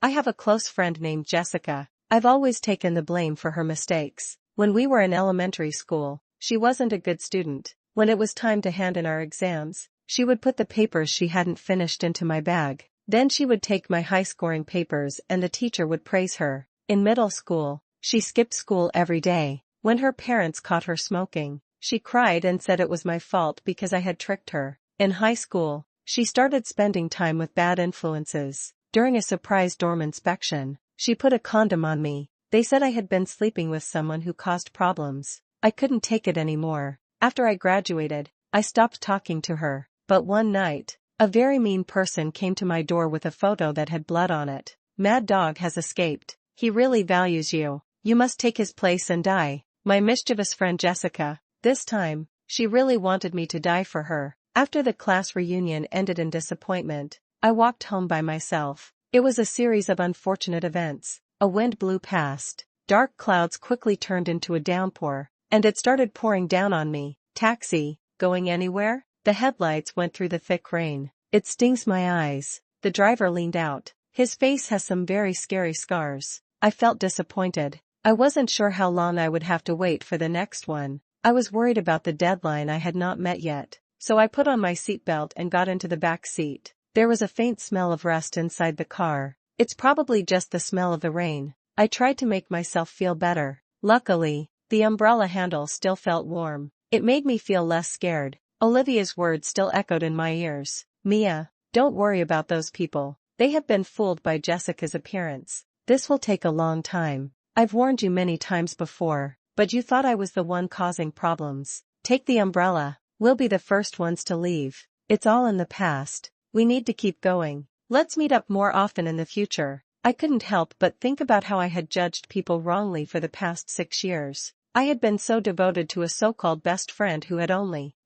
I have a close friend named Jessica. I've always taken the blame for her mistakes. When we were in elementary school, she wasn't a good student. When it was time to hand in our exams, she would put the papers she hadn't finished into my bag. Then she would take my high-scoring papers and the teacher would praise her. In middle school, she skipped school every day. When her parents caught her smoking, she cried and said it was my fault because I had tricked her. In high school, she started spending time with bad influences. During a surprise dorm inspection, she put a condom on me. They said I had been sleeping with someone who caused problems. I couldn't take it anymore. After I graduated, I stopped talking to her. But one night, a very mean person came to my door with a photo that had blood on it. Mad Dog has escaped. He really values you. You must take his place and die. My mischievous friend Jessica. This time, she really wanted me to die for her. After the class reunion ended in disappointment, I walked home by myself. It was a series of unfortunate events. A wind blew past. Dark clouds quickly turned into a downpour, and it started pouring down on me. Taxi, going anywhere? The headlights went through the thick rain. It stings my eyes. The driver leaned out. His face has some very scary scars. I felt disappointed. I wasn't sure how long I would have to wait for the next one. I was worried about the deadline I had not met yet. So I put on my seatbelt and got into the back seat. There was a faint smell of rust inside the car. It's probably just the smell of the rain. I tried to make myself feel better. Luckily, the umbrella handle still felt warm. It made me feel less scared. Olivia's words still echoed in my ears. Mia, don't worry about those people. They have been fooled by Jessica's appearance. This will take a long time. I've warned you many times before, but you thought I was the one causing problems. Take the umbrella. We'll be the first ones to leave. It's all in the past. We need to keep going. Let's meet up more often in the future. I couldn't help but think about how I had judged people wrongly for the past 6 years. I had been so devoted to a so-called best friend who had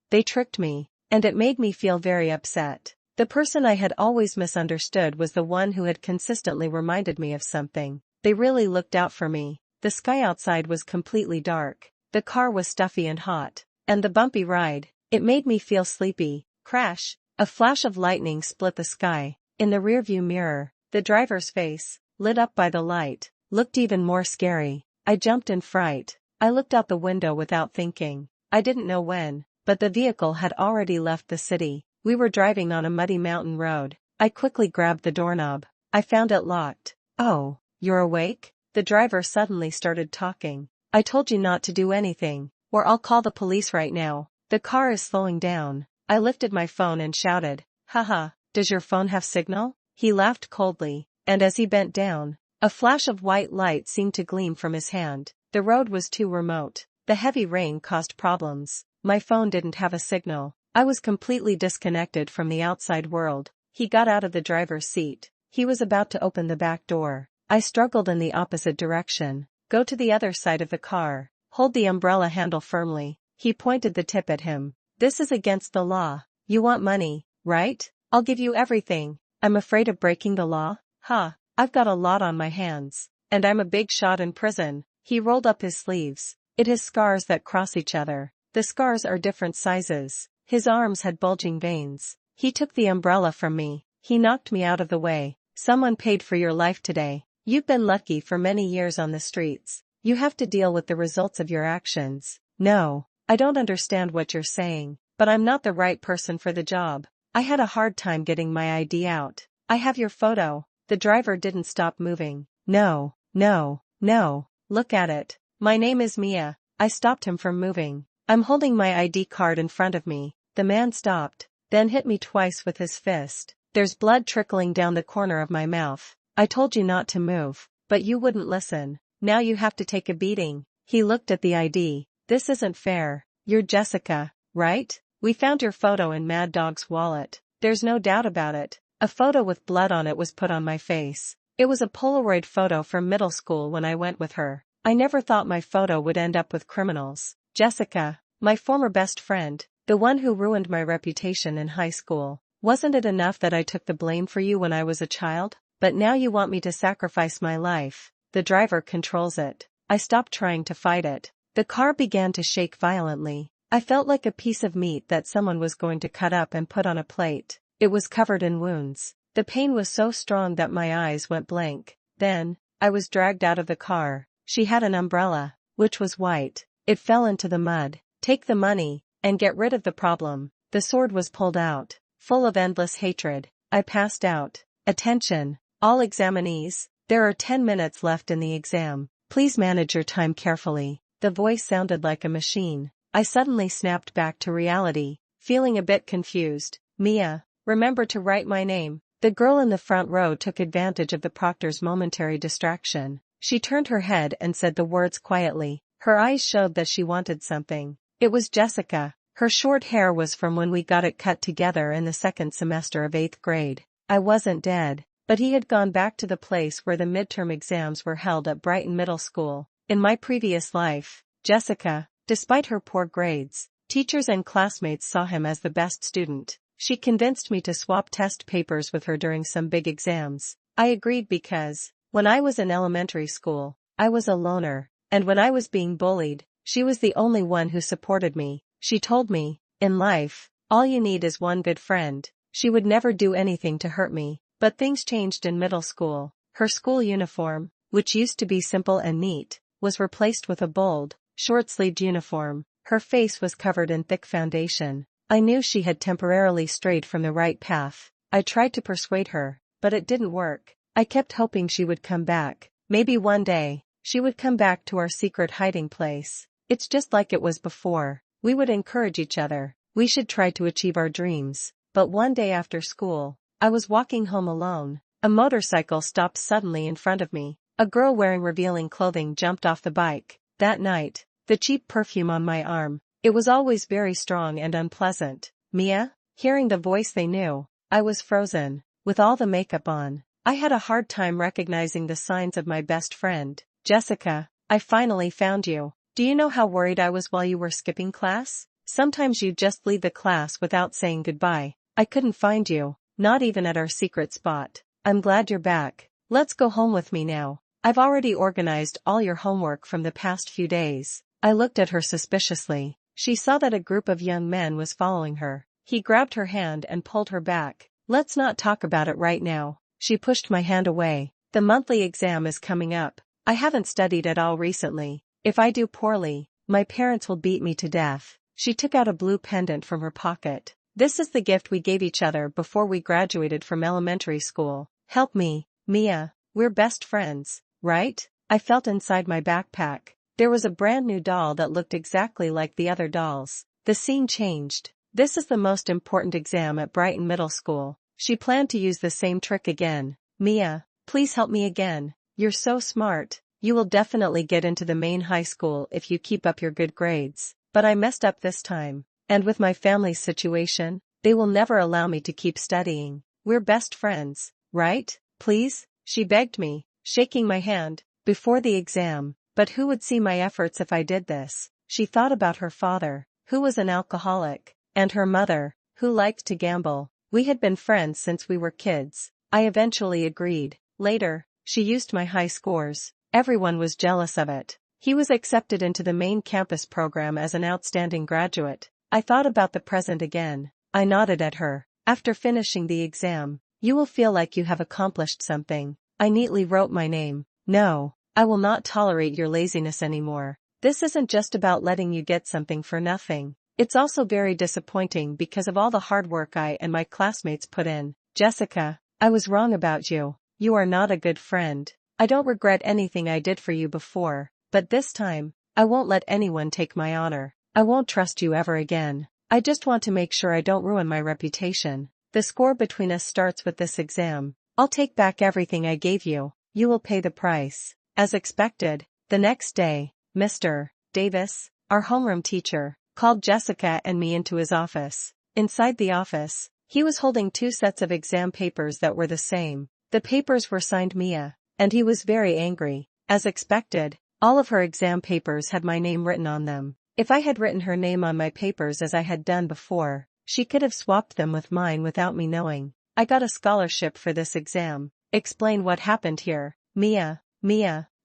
they tricked me, and it made me feel very upset. The person I had always misunderstood was the one who had consistently reminded me of something. They really looked out for me. The sky outside was completely dark. The car was stuffy and hot. And the bumpy ride, it made me feel sleepy. Crash! A flash of lightning split the sky. In the rearview mirror, the driver's face, lit up by the light, looked even more scary. I jumped in fright. I looked out the window without thinking. I didn't know when, but the vehicle had already left the city. We were driving on a muddy mountain road. I quickly grabbed the doorknob. I found it locked. Oh, you're awake? The driver suddenly started talking. I told you not to do anything, or I'll call the police right now. The car is slowing down. I lifted my phone and shouted, "Haha, does your phone have signal?" He laughed coldly, and as he bent down, a flash of white light seemed to gleam from his hand. The road was too remote. The heavy rain caused problems. My phone didn't have a signal. I was completely disconnected from the outside world. He got out of the driver's seat. He was about to open the back door. I struggled in the opposite direction. Go to the other side of the car. Hold the umbrella handle firmly. He pointed the tip at him. This is against the law. You want money, right? I'll give you everything. I'm afraid of breaking the law? Ha, I've got a lot on my hands. And I'm a big shot in prison. He rolled up his sleeves. It has scars that cross each other. The scars are different sizes. His arms had bulging veins. He took the umbrella from me. He knocked me out of the way. Someone paid for your life today. You've been lucky for many years on the streets. You have to deal with the results of your actions. No, I don't understand what you're saying, but I'm not the right person for the job. I had a hard time getting my ID out. I have your photo. The driver didn't stop moving. No, no, no. Look at it. My name is Mia. I stopped him from moving. I'm holding my ID card in front of me. The man stopped, then hit me twice with his fist. There's blood trickling down the corner of my mouth. I told you not to move, but you wouldn't listen. Now you have to take a beating. He looked at the ID. This isn't fair. You're Jessica, right? We found your photo in Mad Dog's wallet. There's no doubt about it. A photo with blood on it was put on my face. It was a Polaroid photo from middle school when I went with her. I never thought my photo would end up with criminals. Jessica, my former best friend, the one who ruined my reputation in high school. Wasn't it enough that I took the blame for you when I was a child? But now you want me to sacrifice my life. The driver controls it. I stopped trying to fight it. The car began to shake violently. I felt like a piece of meat that someone was going to cut up and put on a plate. It was covered in wounds. The pain was so strong that my eyes went blank. Then, I was dragged out of the car. She had an umbrella, which was white. It fell into the mud. Take the money, and get rid of the problem. The sword was pulled out, full of endless hatred. I passed out. Attention, all examinees, there are 10 minutes left in the exam. Please manage your time carefully. The voice sounded like a machine. I suddenly snapped back to reality, feeling a bit confused. Mia, remember to write my name. The girl in the front row took advantage of the proctor's momentary distraction. She turned her head and said the words quietly. Her eyes showed that she wanted something. It was Jessica. Her short hair was from when we got it cut together in the second semester of 8th grade. I wasn't dead, but he had gone back to the place where the midterm exams were held at Brighton Middle School. In my previous life, Jessica, despite her poor grades, teachers and classmates saw him as the best student. She convinced me to swap test papers with her during some big exams. I agreed because, when I was in elementary school, I was a loner, and when I was being bullied, she was the only one who supported me. She told me, in life, all you need is one good friend. She would never do anything to hurt me. But things changed in middle school. Her school uniform, which used to be simple and neat, was replaced with a bold, short-sleeved uniform. Her face was covered in thick foundation. I knew she had temporarily strayed from the right path. I tried to persuade her, but it didn't work. I kept hoping she would come back. Maybe one day, she would come back to our secret hiding place. It's just like it was before. We would encourage each other. We should try to achieve our dreams. But one day after school, I was walking home alone. A motorcycle stopped suddenly in front of me. A girl wearing revealing clothing jumped off the bike. That night, the cheap perfume on my arm, it was always very strong and unpleasant. Mia? Hearing the voice they knew, I was frozen. With all the makeup on, I had a hard time recognizing the signs of my best friend. Jessica, I finally found you. Do you know how worried I was while you were skipping class? Sometimes you'd just leave the class without saying goodbye. I couldn't find you, not even at our secret spot. I'm glad you're back. Let's go home with me now. I've already organized all your homework from the past few days. I looked at her suspiciously. She saw that a group of young men was following her. He grabbed her hand and pulled her back. Let's not talk about it right now. She pushed my hand away. The monthly exam is coming up. I haven't studied at all recently. If I do poorly, my parents will beat me to death. She took out a blue pendant from her pocket. This is the gift we gave each other before we graduated from elementary school. Help me, Mia. We're best friends, right? I felt inside my backpack. There was a brand new doll that looked exactly like the other dolls. The scene changed. This is the most important exam at Brighton Middle School. She planned to use the same trick again. Mia, please help me again. You're so smart. You will definitely get into the main high school if you keep up your good grades. But I messed up this time. And with my family's situation, they will never allow me to keep studying. We're best friends, right? Please? She begged me, shaking my hand, before the exam. But who would see my efforts if I did this? She thought about her father, who was an alcoholic, and her mother, who liked to gamble. We had been friends since we were kids. I eventually agreed. Later, she used my high scores. Everyone was jealous of it. He was accepted into the main campus program as an outstanding graduate. I thought about the present again. I nodded at her. After finishing the exam, you will feel like you have accomplished something. I neatly wrote my name. No, I will not tolerate your laziness anymore. This isn't just about letting you get something for nothing. It's also very disappointing because of all the hard work I and my classmates put in. Jessica, I was wrong about you. You are not a good friend. I don't regret anything I did for you before, but this time, I won't let anyone take my honor. I won't trust you ever again. I just want to make sure I don't ruin my reputation. The score between us starts with this exam. I'll take back everything I gave you. You will pay the price. As expected, the next day, Mr. Davis, our homeroom teacher, called Jessica and me into his office. Inside the office, he was holding 2 sets of exam papers that were the same. The papers were signed Mia, and he was very angry. As expected, all of her exam papers had my name written on them. If I had written her name on my papers as I had done before, she could have swapped them with mine without me knowing. I got a scholarship for this exam. Explain what happened here. Mia,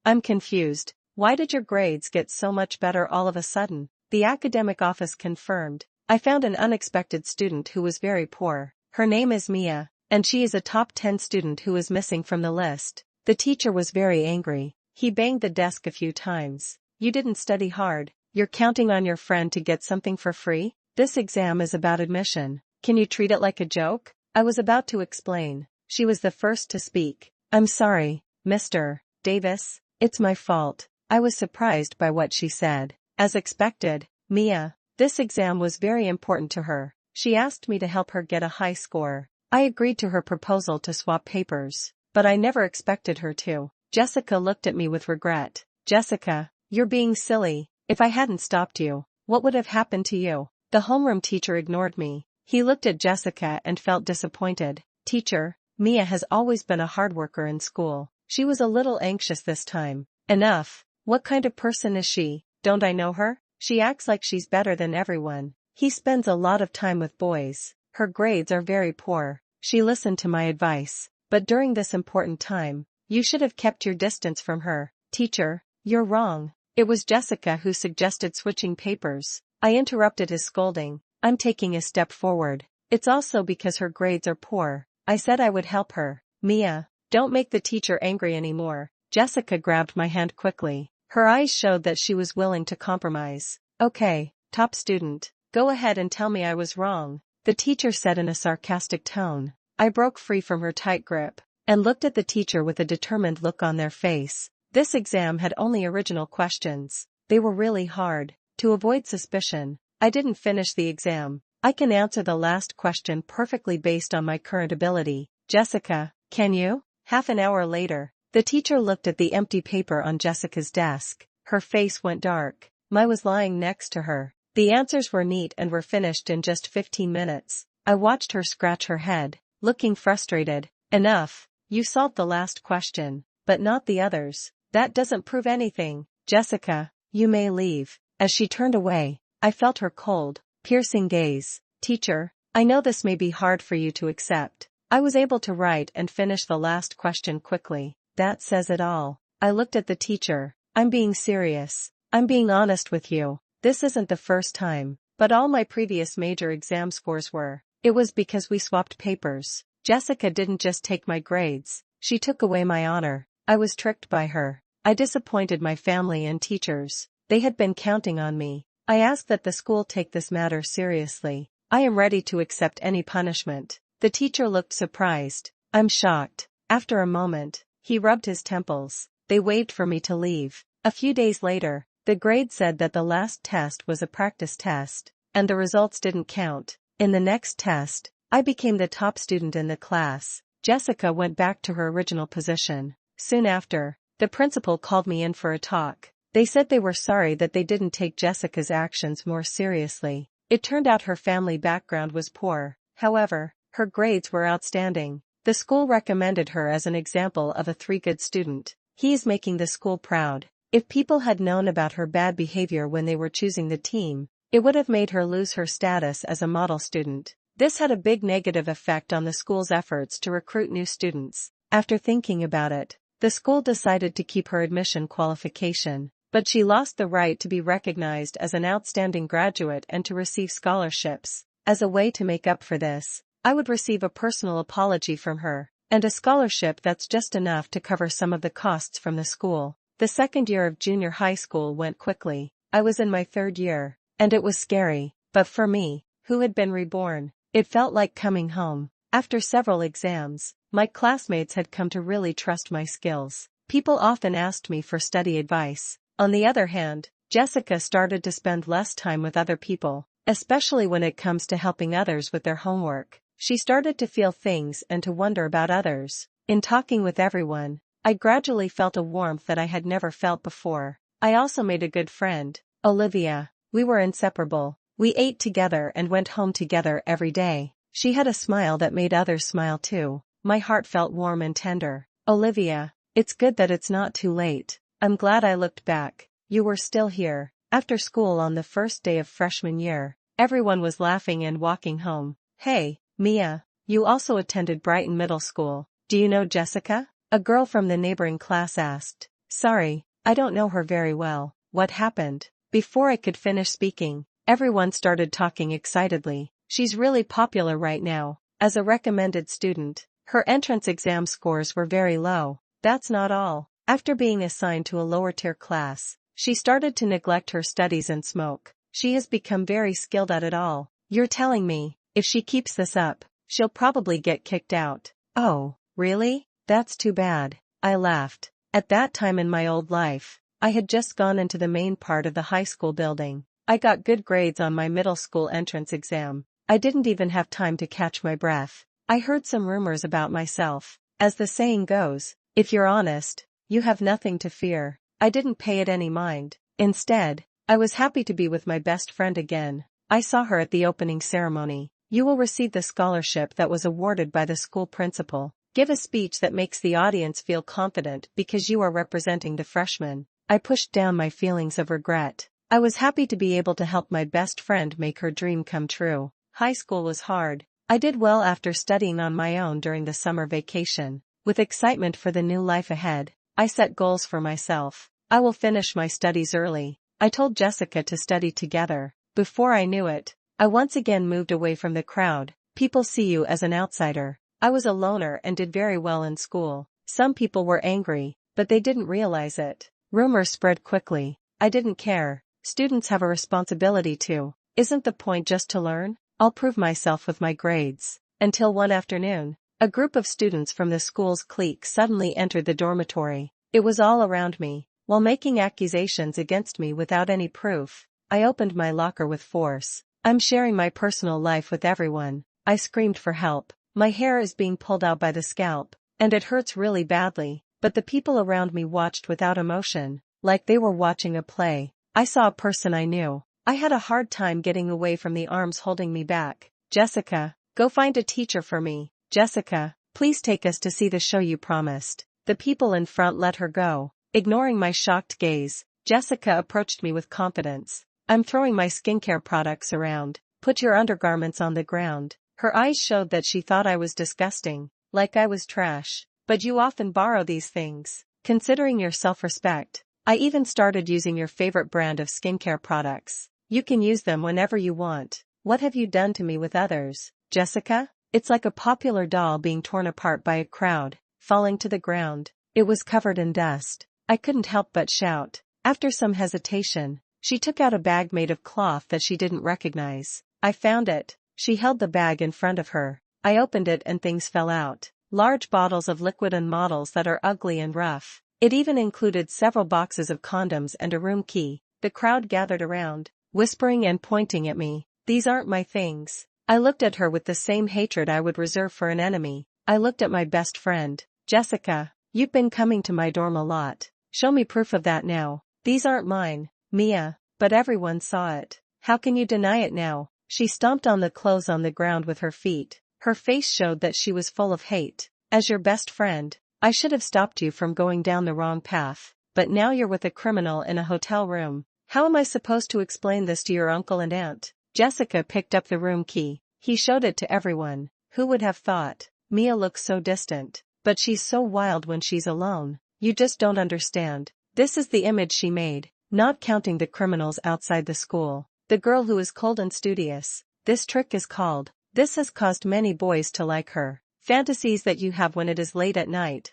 I'm confused. Why did your grades get so much better all of a sudden? The academic office confirmed. I found an unexpected student who was very poor. Her name is Mia. and she is a top 10 student who is missing from the list. The teacher was very angry. He banged the desk a few times. You didn't study hard. You're counting on your friend to get something for free? This exam is about admission. Can you treat it like a joke? I was about to explain. She was the first to speak. I'm sorry, Mr. Davis. It's my fault. I was surprised by what she said. As expected, Mia. This exam was very important to her. She asked me to help her get a high score. I agreed to her proposal to swap papers, but I never expected her to. Jessica looked at me with regret. Jessica, you're being silly. If I hadn't stopped you, what would have happened to you? The homeroom teacher ignored me. He looked at Jessica and felt disappointed. Teacher, Mia has always been a hard worker in school. She was a little anxious this time. Enough. What kind of person is she? Don't I know her? She acts like she's better than everyone. He spends a lot of time with boys. Her grades are very poor. She listened to my advice. But during this important time, you should have kept your distance from her. Teacher, you're wrong. It was Jessica who suggested switching papers. I interrupted his scolding. I'm taking a step forward. It's also because her grades are poor. I said I would help her. Mia, don't make the teacher angry anymore. Jessica grabbed my hand quickly. Her eyes showed that she was willing to compromise. Okay, top student, go ahead and tell me I was wrong, the teacher said in a sarcastic tone. I broke free from her tight grip and looked at the teacher with a determined look on their face. This exam had only original questions. They were really hard. To avoid suspicion, I didn't finish the exam. I can answer the last question perfectly based on my current ability. Jessica, can you? Half an hour later, the teacher looked at the empty paper on Jessica's desk. Her face went dark. Mai was lying next to her. The answers were neat and were finished in just 15 minutes. I watched her scratch her head, looking frustrated. Enough. You solved the last question, but not the others. That doesn't prove anything. Jessica, you may leave. As she turned away, I felt her cold, piercing gaze. Teacher, I know this may be hard for you to accept. I was able to write and finish the last question quickly. That says it all. I looked at the teacher. I'm being serious. I'm being honest with you. This isn't the first time, but all my previous major exam scores were. It was because we swapped papers. Jessica didn't just take my grades, she took away my honor. I was tricked by her. I disappointed my family and teachers. They had been counting on me. I ask that the school take this matter seriously. I am ready to accept any punishment. The teacher looked surprised. I'm shocked. After a moment, he rubbed his temples. They waved for me to leave. A few days later, the grade said that the last test was a practice test, and the results didn't count. In the next test, I became the top student in the class. Jessica went back to her original position. Soon after, the principal called me in for a talk. They said they were sorry that they didn't take Jessica's actions more seriously. It turned out her family background was poor. However, her grades were outstanding. The school recommended her as an example of a 3-good student. He is making the school proud. If people had known about her bad behavior when they were choosing the team, it would have made her lose her status as a model student. This had a big negative effect on the school's efforts to recruit new students. After thinking about it, the school decided to keep her admission qualification, but she lost the right to be recognized as an outstanding graduate and to receive scholarships. As a way to make up for this, I would receive a personal apology from her, and a scholarship that's just enough to cover some of the costs from the school. The second year of junior high school went quickly. I was in my 3rd year, and it was scary, but for me, who had been reborn, it felt like coming home. After several exams, my classmates had come to really trust my skills. People often asked me for study advice. On the other hand, Jessica started to spend less time with other people, especially when it comes to helping others with their homework. She started to feel things and to wonder about others. In talking with everyone, I gradually felt a warmth that I had never felt before. I also made a good friend, Olivia. We were inseparable. We ate together and went home together every day. She had a smile that made others smile too. My heart felt warm and tender. Olivia, it's good that it's not too late. I'm glad I looked back. You were still here. After school on the first day of freshman year, everyone was laughing and walking home. Hey, Mia, you also attended Brighton Middle School. Do you know Jessica? A girl from the neighboring class asked. Sorry, I don't know her very well. What happened? Before I could finish speaking, everyone started talking excitedly. She's really popular right now. as a recommended student. Her entrance exam scores were very low. That's not all. After being assigned to a lower-tier class, she started to neglect her studies and smoke. She has become very skilled at it all. You're telling me, if she keeps this up, she'll probably get kicked out. Oh, really? That's too bad. I laughed. At that time in my old life, I had just gone into the main part of the high school building. I got good grades on my middle school entrance exam. I didn't even have time to catch my breath. I heard some rumors about myself. As the saying goes, if you're honest, you have nothing to fear. I didn't pay it any mind. Instead, I was happy to be with my best friend again. I saw her at the opening ceremony. You will receive the scholarship that was awarded by the school principal. Give a speech that makes the audience feel confident because you are representing the freshmen. I pushed down my feelings of regret. I was happy to be able to help my best friend make her dream come true. High school was hard. I did well after studying on my own during the summer vacation. With excitement for the new life ahead, I set goals for myself. I will finish my studies early. I told Jessica to study together. Before I knew it, I once again moved away from the crowd. People see you as an outsider. I was a loner and did very well in school. Some people were angry, but they didn't realize it. Rumors spread quickly. I didn't care. Students have a responsibility too. Isn't the point just to learn? I'll prove myself with my grades. Until one afternoon, a group of students from the school's clique suddenly entered the dormitory. It was all around me, while making accusations against me without any proof. I opened my locker with force. I'm sharing my personal life with everyone. I screamed for help. My hair is being pulled out by the scalp, and it hurts really badly, but the people around me watched without emotion, like they were watching a play. I saw a person I knew. I had a hard time getting away from the arms holding me back. Jessica, go find a teacher for me. Jessica, please take us to see the show you promised. The people in front let her go. Ignoring my shocked gaze, Jessica approached me with confidence. I'm throwing my skincare products around. Put your undergarments on the ground. Her eyes showed that she thought I was disgusting, like I was trash. But you often borrow these things. Considering your self-respect, I even started using your favorite brand of skincare products. You can use them whenever you want. What have you done to me with others, Jessica? It's like a popular doll being torn apart by a crowd, falling to the ground. It was covered in dust. I couldn't help but shout. After some hesitation, she took out a bag made of cloth that she didn't recognize. I found it. She held the bag in front of her. I opened it and things fell out. Large bottles of liquid and models that are ugly and rough. It even included several boxes of condoms and a room key. The crowd gathered around, whispering and pointing at me. These aren't my things. I looked at her with the same hatred I would reserve for an enemy. I looked at my best friend. Jessica, you've been coming to my dorm a lot. Show me proof of that now. These aren't mine, Mia, but everyone saw it. How can you deny it now? She stomped on the clothes on the ground with her feet. Her face showed that she was full of hate. As your best friend, I should have stopped you from going down the wrong path, but now you're with a criminal in a hotel room. How am I supposed to explain this to your uncle and aunt? Jessica picked up the room key. He showed it to everyone. Who would have thought? Mia looks so distant, but she's so wild when she's alone. You just don't understand. This is the image she made, not counting the criminals outside the school. The girl who is cold and studious. This trick is called. This has caused many boys to like her. Fantasies that you have when it is late at night.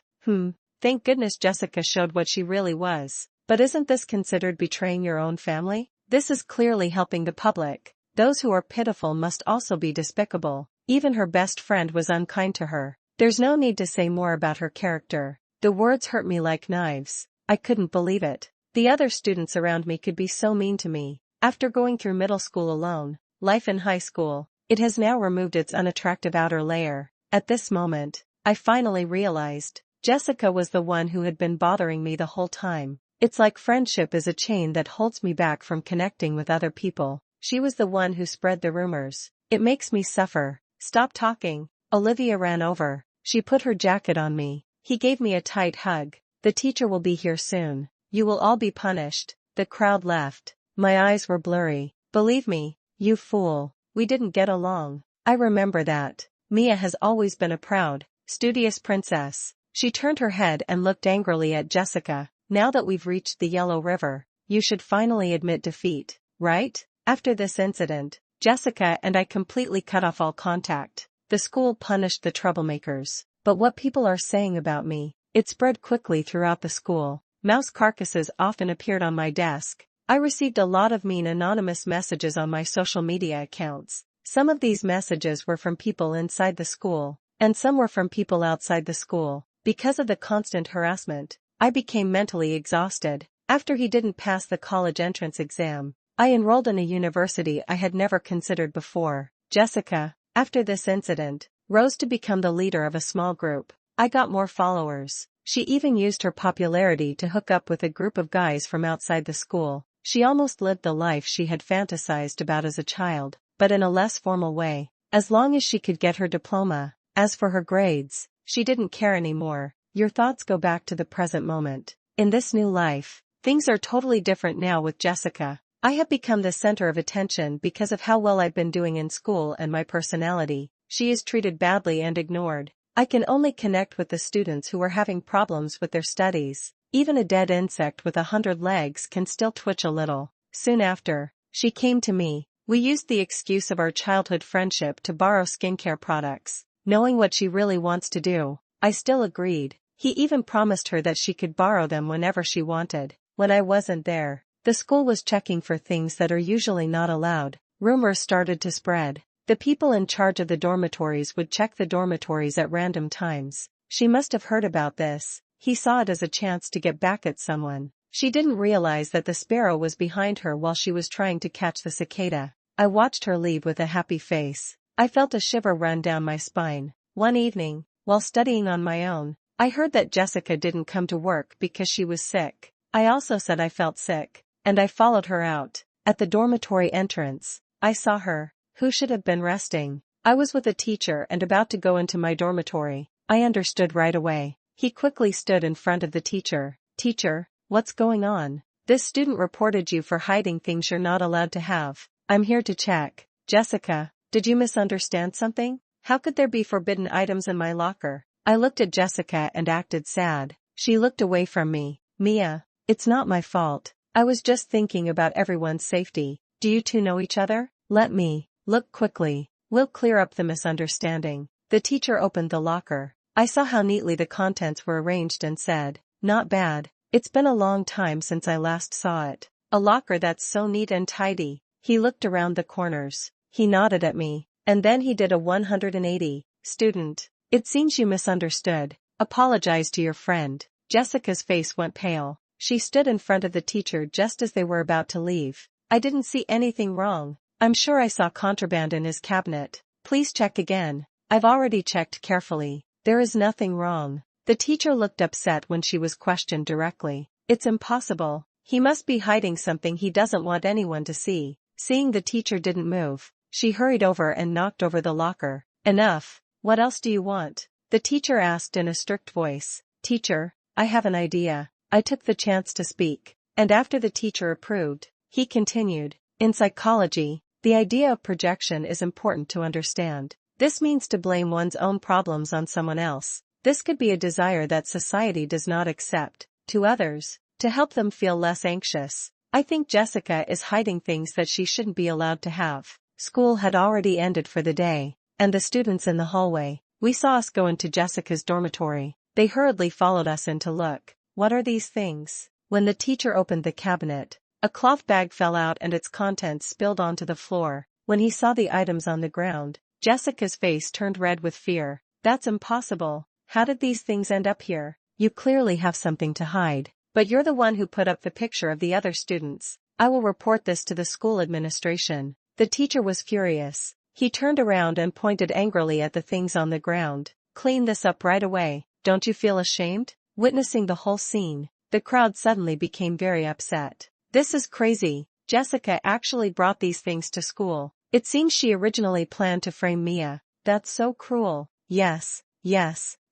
Thank goodness Jessica showed what she really was. But isn't this considered betraying your own family? This is clearly helping the public. Those who are pitiful must also be despicable. Even her best friend was unkind to her. There's no need to say more about her character. The words hurt me like knives. I couldn't believe it. The other students around me could be so mean to me. After going through middle school alone, life in high school, it has now removed its unattractive outer layer. At this moment, I finally realized, Jessica was the one who had been bothering me the whole time. It's like friendship is a chain that holds me back from connecting with other people. She was the one who spread the rumors. It makes me suffer. Stop talking. Olivia ran over. She put her jacket on me. He gave me a tight hug. The teacher will be here soon. You will all be punished. The crowd left. My eyes were blurry. Believe me, you fool. We didn't get along. I remember that. Mia has always been a proud, studious princess. She turned her head and looked angrily at Jessica. Now that we've reached the Yellow River, you should finally admit defeat, right? After this incident, Jessica and I completely cut off all contact. The school punished the troublemakers. But what people are saying about me, it spread quickly throughout the school. Mouse carcasses often appeared on my desk. I received a lot of mean anonymous messages on my social media accounts. Some of these messages were from people inside the school, and some were from people outside the school. Because of the constant harassment, I became mentally exhausted. After he didn't pass the college entrance exam, I enrolled in a university I had never considered before. Jessica, after this incident, rose to become the leader of a small group. I got more followers. She even used her popularity to hook up with a group of guys from outside the school. She almost lived the life she had fantasized about as a child, but in a less formal way. As long as she could get her diploma. As for her grades, she didn't care anymore. Your thoughts go back to the present moment. In this new life, things are totally different now with Jessica. I have become the center of attention because of how well I've been doing in school and my personality. She is treated badly and ignored. I can only connect with the students who are having problems with their studies. Even a dead insect with 100 legs can still twitch a little. Soon after, she came to me. We used the excuse of our childhood friendship to borrow skincare products. Knowing what she really wants to do, I still agreed. He even promised her that she could borrow them whenever she wanted. When I wasn't there, the school was checking for things that are usually not allowed. Rumors started to spread. The people in charge of the dormitories would check the dormitories at random times. She must have heard about this. He saw it as a chance to get back at someone. She didn't realize that the sparrow was behind her while she was trying to catch the cicada. I watched her leave with a happy face. I felt a shiver run down my spine. One evening, while studying on my own, I heard that Jessica didn't come to work because she was sick. I also said I felt sick, and I followed her out. At the dormitory entrance, I saw her. Who should have been resting? I was with a teacher and about to go into my dormitory. I understood right away. He quickly stood in front of the teacher. Teacher, what's going on? This student reported you for hiding things you're not allowed to have. I'm here to check. Jessica, did you misunderstand something? How could there be forbidden items in my locker? I looked at Jessica and acted sad. She looked away from me. Mia, it's not my fault. I was just thinking about everyone's safety. Do you two know each other? Let me look quickly. We'll clear up the misunderstanding. The teacher opened the locker. I saw how neatly the contents were arranged and said, not bad. It's been a long time since I last saw it. A locker that's so neat and tidy. He looked around the corners. He nodded at me, and then he did a 180. Student, it seems you misunderstood. Apologize to your friend. Jessica's face went pale. She stood in front of the teacher just as they were about to leave. I didn't see anything wrong. I'm sure I saw contraband in his cabinet. Please check again. I've already checked carefully. There is nothing wrong. The teacher looked upset when she was questioned directly. It's impossible. He must be hiding something he doesn't want anyone to see. Seeing the teacher didn't move, she hurried over and knocked over the locker. Enough. What else do you want? The teacher asked in a strict voice. Teacher, I have an idea. I took the chance to speak. And after the teacher approved, he continued. In psychology, the idea of projection is important to understand. This means to blame one's own problems on someone else. This could be a desire that society does not accept, to others, to help them feel less anxious. I think Jessica is hiding things that she shouldn't be allowed to have. School had already ended for the day, and the students in the hallway, we saw us go into Jessica's dormitory. They hurriedly followed us in to look. What are these things? When the teacher opened the cabinet, a cloth bag fell out and its contents spilled onto the floor. When he saw the items on the ground, Jessica's face turned red with fear. That's impossible. How did these things end up here? You clearly have something to hide. But you're the one who put up the picture of the other students. I will report this to the school administration. The teacher was furious. He turned around and pointed angrily at the things on the ground. Clean this up right away. Don't you feel ashamed? Witnessing the whole scene, the crowd suddenly became very upset. This is crazy. Jessica actually brought these things to school. It seems she originally planned to frame Mia. That's so cruel. Yes.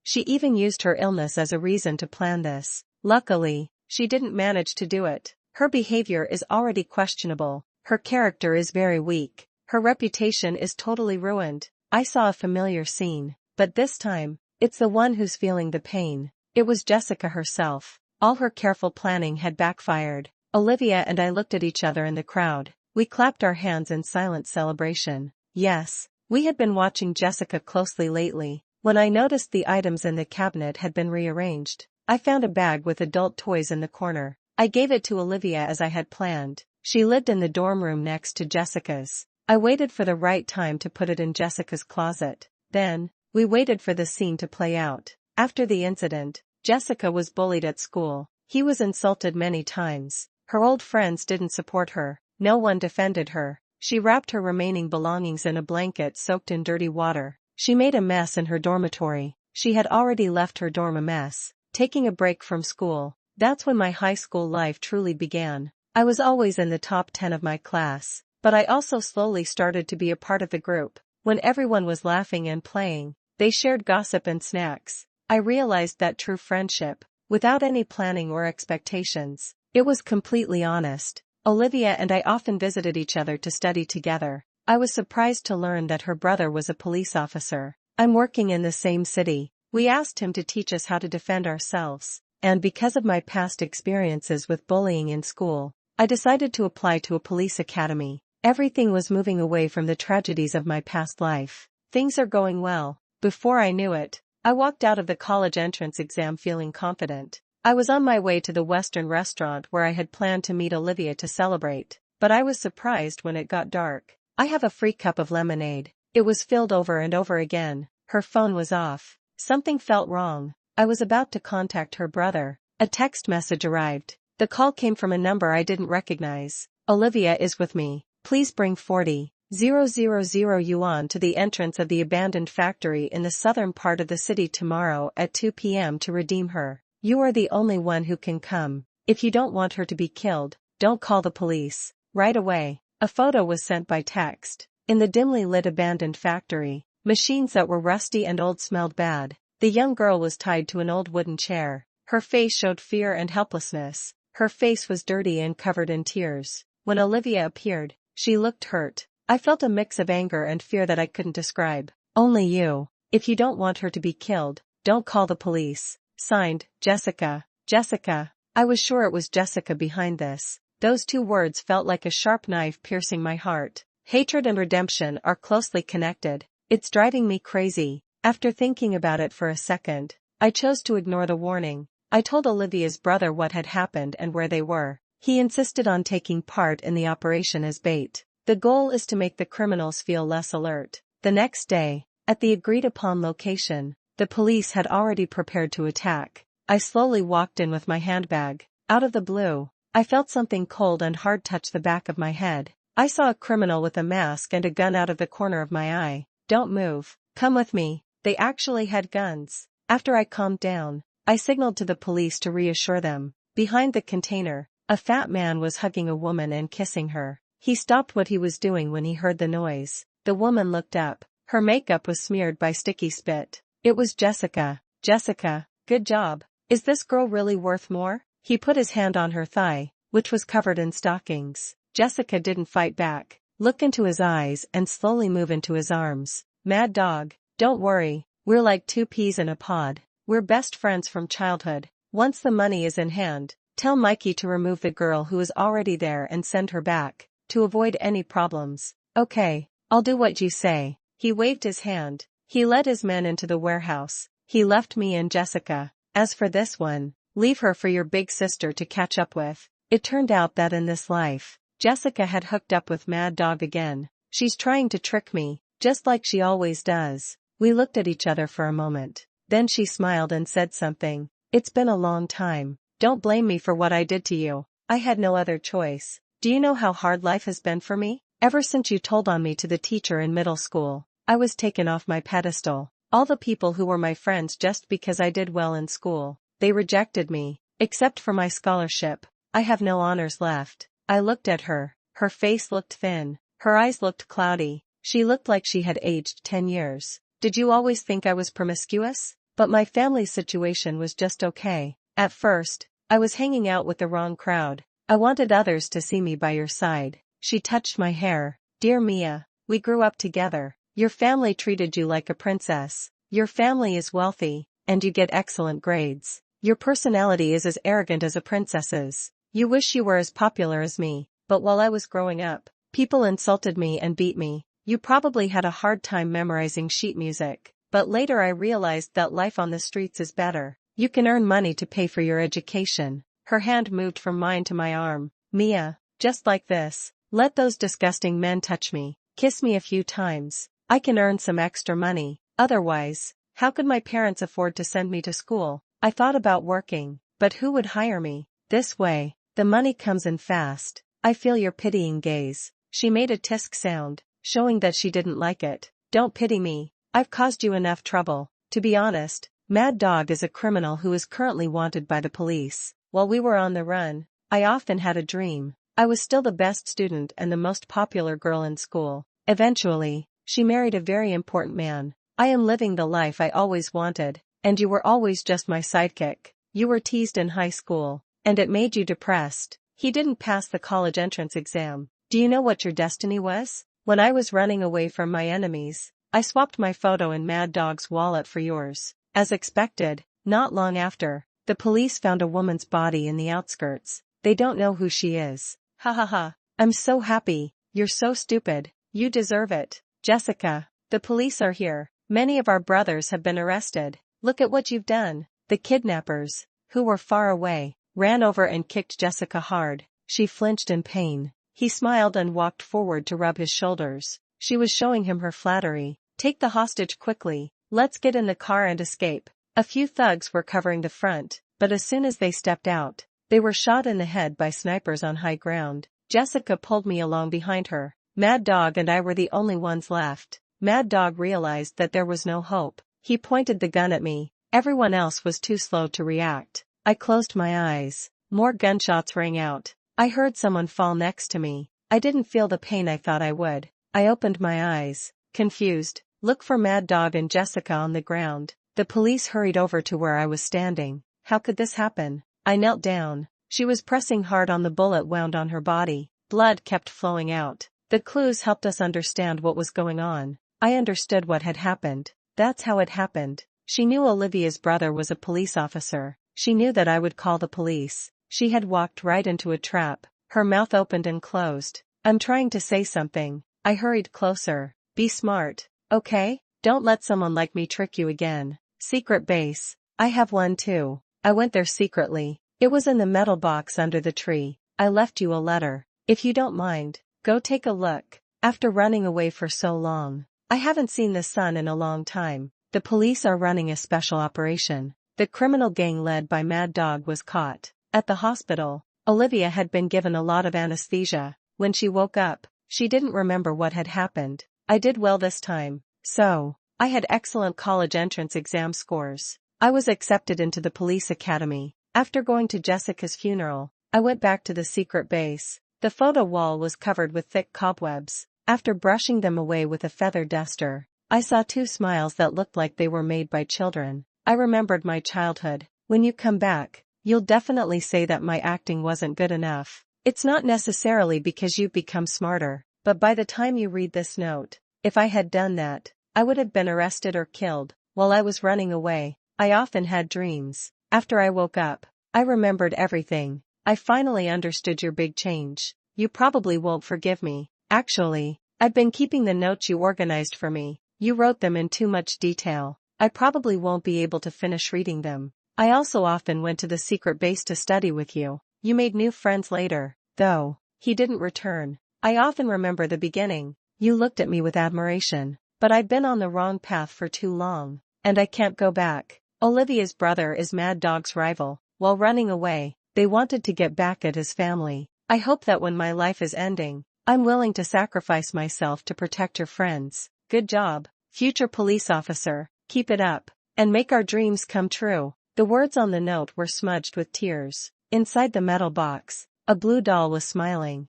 She even used her illness as a reason to plan this. Luckily, she didn't manage to do it. Her behavior is already questionable. Her character is very weak. Her reputation is totally ruined. I saw a familiar scene, but this time, it's the one who's feeling the pain. It was Jessica herself. All her careful planning had backfired. Olivia and I looked at each other in the crowd. We clapped our hands in silent celebration. Yes, We had been watching Jessica closely lately. When I noticed the items in the cabinet had been rearranged, I found a bag with adult toys in the corner. I gave it to Olivia as I had planned. She lived in the dorm room next to Jessica's. I waited for the right time to put it in Jessica's closet. Then, we waited for the scene to play out. After the incident, Jessica was bullied at school. He was insulted many times. Her old friends didn't support her. No one defended her. She wrapped her remaining belongings in a blanket soaked in dirty water. She made a mess in her dormitory. She had already left her dorm a mess, taking a break from school. That's when my high school life truly began. I was always in the top 10 of my class, but I also slowly started to be a part of the group. When everyone was laughing and playing, they shared gossip and snacks. I realized that true friendship, without any planning or expectations, it was completely honest. Olivia and I often visited each other to study together. I was surprised to learn that her brother was a police officer. I'm working in the same city. We asked him to teach us how to defend ourselves, and because of my past experiences with bullying in school, I decided to apply to a police academy. Everything was moving away from the tragedies of my past life. Things are going well. Before I knew it, I walked out of the college entrance exam feeling confident. I was on my way to the Western restaurant where I had planned to meet Olivia to celebrate, but I was surprised when it got dark. I have a free cup of lemonade. It was filled over and over again. Her phone was off. Something felt wrong. I was about to contact her brother. A text message arrived. The call came from a number I didn't recognize. Olivia is with me. Please bring 40,000 yuan to the entrance of the abandoned factory in the southern part of the city tomorrow at 2 p.m. to redeem her. You are the only one who can come. If you don't want her to be killed, don't call the police. Right away. A photo was sent by text. In the dimly lit abandoned factory, machines that were rusty and old smelled bad. The young girl was tied to an old wooden chair. Her face showed fear and helplessness. Her face was dirty and covered in tears. When Olivia appeared, she looked hurt. I felt a mix of anger and fear that I couldn't describe. Only you. If you don't want her to be killed, don't call the police. Signed, Jessica. Jessica. I was sure it was Jessica behind this. Those two words felt like a sharp knife piercing my heart. Hatred and redemption are closely connected. It's driving me crazy. After thinking about it for a second, I chose to ignore the warning. I told Olivia's brother what had happened and where they were. He insisted on taking part in the operation as bait. The goal is to make the criminals feel less alert. The next day, at the agreed-upon location, the police had already prepared to attack. I slowly walked in with my handbag. Out of the blue, I felt something cold and hard touch the back of my head. I saw a criminal with a mask and a gun out of the corner of my eye. Don't move. Come with me. They actually had guns. After I calmed down, I signaled to the police to reassure them. Behind the container, a fat man was hugging a woman and kissing her. He stopped what he was doing when he heard the noise. The woman looked up. Her makeup was smeared by sticky spit. It was Jessica. Jessica, good job. Is this girl really worth more? He put his hand on her thigh, which was covered in stockings. Jessica didn't fight back. Look into his eyes and slowly move into his arms. Mad dog, don't worry. We're like two peas in a pod. We're best friends from childhood. Once the money is in hand, tell Mikey to remove the girl who is already there and send her back, to avoid any problems. Okay, I'll do what you say. He waved his hand. He led his men into the warehouse. He left me and Jessica. As for this one, leave her for your big sister to catch up with. It turned out that in this life, Jessica had hooked up with Mad Dog again. She's trying to trick me, just like she always does. We looked at each other for a moment. Then she smiled and said something. It's been a long time. Don't blame me for what I did to you. I had no other choice. Do you know how hard life has been for me? Ever since you told on me to the teacher in middle school, I was taken off my pedestal. All the people who were my friends just because I did well in school, they rejected me. Except for my scholarship, I have no honors left. I looked at her. Her face looked thin. Her eyes looked cloudy. She looked like she had aged 10 years. Did you always think I was promiscuous? But my family's situation was just okay. At first, I was hanging out with the wrong crowd. I wanted others to see me by your side. She touched my hair. Dear Mia, we grew up together. Your family treated you like a princess. Your family is wealthy, and you get excellent grades. Your personality is as arrogant as a princess's. You wish you were as popular as me, but while I was growing up, people insulted me and beat me. You probably had a hard time memorizing sheet music, but later I realized that life on the streets is better. You can earn money to pay for your education. Her hand moved from mine to my arm. Mia, just like this. Let those disgusting men touch me. Kiss me a few times. I can earn some extra money. Otherwise, how could my parents afford to send me to school? I thought about working, but who would hire me? This way, the money comes in fast. I feel your pitying gaze. She made a tisk sound, showing that she didn't like it. Don't pity me. I've caused you enough trouble. To be honest, Mad Dog is a criminal who is currently wanted by the police. While we were on the run, I often had a dream. I was still the best student and the most popular girl in school. Eventually, she married a very important man. I am living the life I always wanted, and you were always just my sidekick. You were teased in high school, and it made you depressed. He didn't pass the college entrance exam. Do you know what your destiny was? When I was running away from my enemies, I swapped my photo in Mad Dog's wallet for yours. As expected, not long after, the police found a woman's body in the outskirts. They don't know who she is. Ha ha ha. I'm so happy. You're so stupid. You deserve it. Jessica, the police are here. Many of our brothers have been arrested. Look at what you've done. The kidnappers, who were far away, ran over and kicked Jessica hard. She flinched in pain. He smiled and walked forward to rub his shoulders. She was showing him her flattery. Take the hostage quickly. Let's get in the car and escape. A few thugs were covering the front, but as soon as they stepped out, they were shot in the head by snipers on high ground. Jessica pulled me along behind her. Mad Dog and I were the only ones left. Mad Dog realized that there was no hope. He pointed the gun at me. Everyone else was too slow to react. I closed my eyes. More gunshots rang out. I heard someone fall next to me. I didn't feel the pain I thought I would. I opened my eyes, confused. Look for Mad Dog and Jessica on the ground. The police hurried over to where I was standing. How could this happen? I knelt down. She was pressing hard on the bullet wound on her body. Blood kept flowing out. The clues helped us understand what was going on. I understood what had happened. That's how it happened. She knew Olivia's brother was a police officer. She knew that I would call the police. She had walked right into a trap. Her mouth opened and closed. I'm trying to say something. I hurried closer. Be smart, okay? Don't let someone like me trick you again. Secret base. I have one too. I went there secretly. It was in the metal box under the tree. I left you a letter. If you don't mind, go take a look. After running away for so long, I haven't seen the sun in a long time. The police are running a special operation. The criminal gang led by Mad Dog was caught. At the hospital, Olivia had been given a lot of anesthesia. When she woke up, she didn't remember what had happened. I did well this time. So, I had excellent college entrance exam scores. I was accepted into the police academy. After going to Jessica's funeral, I went back to the secret base. The photo wall was covered with thick cobwebs. After brushing them away with a feather duster, I saw two smiles that looked like they were made by children. I remembered my childhood. When you come back, you'll definitely say that my acting wasn't good enough. It's not necessarily because you've become smarter, but by the time you read this note, if I had done that, I would have been arrested or killed. While I was running away, I often had dreams. After I woke up, I remembered everything. I finally understood your big change. You probably won't forgive me. Actually, I've been keeping the notes you organized for me. You wrote them in too much detail. I probably won't be able to finish reading them. I also often went to the secret base to study with you. You made new friends later, though. He didn't return. I often remember the beginning. You looked at me with admiration. But I've been on the wrong path for too long, and I can't go back. Olivia's brother is Mad Dog's rival. While running away, they wanted to get back at his family. I hope that when my life is ending, I'm willing to sacrifice myself to protect your friends. Good job, future police officer. Keep it up, and make our dreams come true. The words on the note were smudged with tears. Inside the metal box, a blue doll was smiling.